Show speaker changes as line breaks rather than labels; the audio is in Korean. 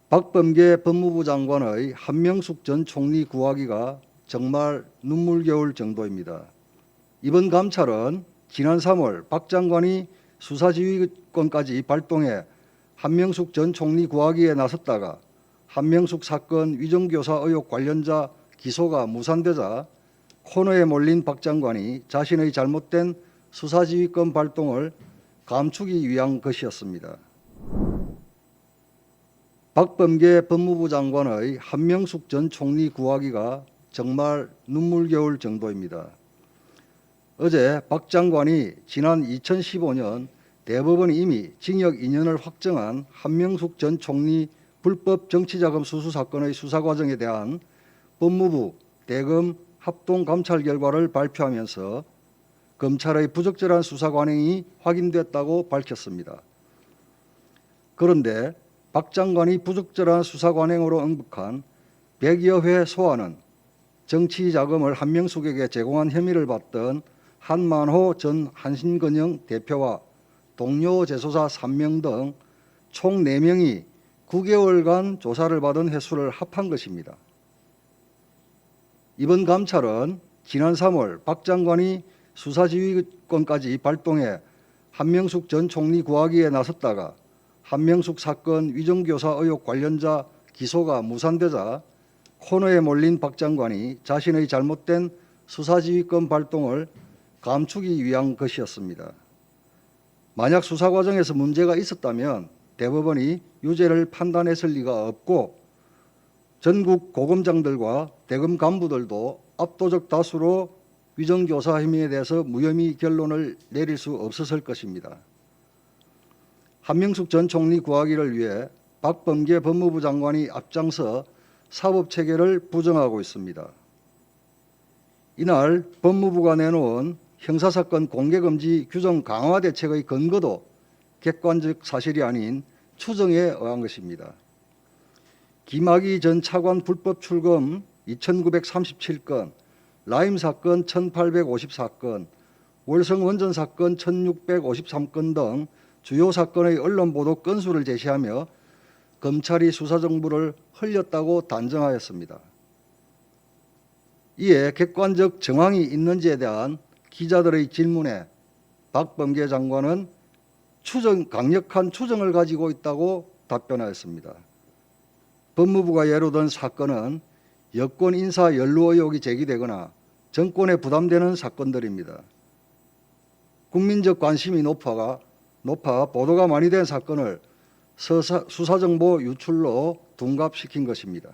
박범계 법무부 장관의 한명숙 전 총리 구하기가 정말 눈물겨울 정도입니다. 이번 감찰은 지난 3월 박 장관이 수사지휘권까지 발동해 한명숙 전 총리 구하기에 나섰다가 한명숙 사건 위정교사 의혹 관련자 기소가 무산되자 코너에 몰린 박 장관이 자신의 잘못된 수사지휘권 발동을 감추기 위한 것이었습니다. 박범계 법무부 장관의 한명숙 전 총리 구하기가 정말 눈물겨울 정도입니다. 어제 박 장관이 지난 2015년 대법원이 이미 징역 2년을 확정한 한명숙 전 총리 불법 정치자금 수수 사건의 수사 과정에 대한 법무부 대검 합동 감찰 결과를 발표하면서 검찰의 부적절한 수사 관행이 확인됐다고 밝혔습니다. 그런데 박 장관이 부적절한 수사 관행으로 언급한 100여 회 소환은 정치 자금을 한명숙에게 제공한 혐의를 받던 한만호 전 한신건영 대표와 동료 재소자 3명 등 총 4명이 9개월간 조사를 받은 횟수를 합한 것입니다. 이번 감찰은 지난 3월 박 장관이 수사지휘권까지 발동해 한명숙 전 총리 구하기에 나섰다가 한명숙 사건 위정교사 의혹 관련자 기소가 무산되자 코너에 몰린 박 장관이 자신의 잘못된 수사지휘권 발동을 감추기 위한 것이었습니다. 만약 수사 과정에서 문제가 있었다면 대법원이 유죄를 판단했을 리가 없고 전국 고검장들과 대검 간부들도 압도적 다수로 위정교사 혐의에 대해서 무혐의 결론을 내릴 수 없었을 것입니다. 한명숙 전 총리 구하기를 위해 박범계 법무부 장관이 앞장서 사법체계를 부정하고 있습니다. 이날 법무부가 내놓은 형사사건 공개금지 규정 강화 대책의 근거도 객관적 사실이 아닌 추정에 의한 것입니다. 김학의 전 차관 불법 출금 2,937건, 라임 사건 1,854건, 월성 원전 사건 1,653건 등 주요 사건의 언론 보도 건수를 제시하며 검찰이 수사 정보를 흘렸다고 단정하였습니다. 이에 객관적 정황이 있는지에 대한 기자들의 질문에 박범계 장관은 강력한 추정을 가지고 있다고 답변하였습니다. 법무부가 예로 든 사건은 여권 인사 연루 의혹이 제기되거나 정권에 부담되는 사건들입니다. 국민적 관심이 높아 보도가 많이 된 사건을 수사정보 유출로 둔갑시킨 것입니다.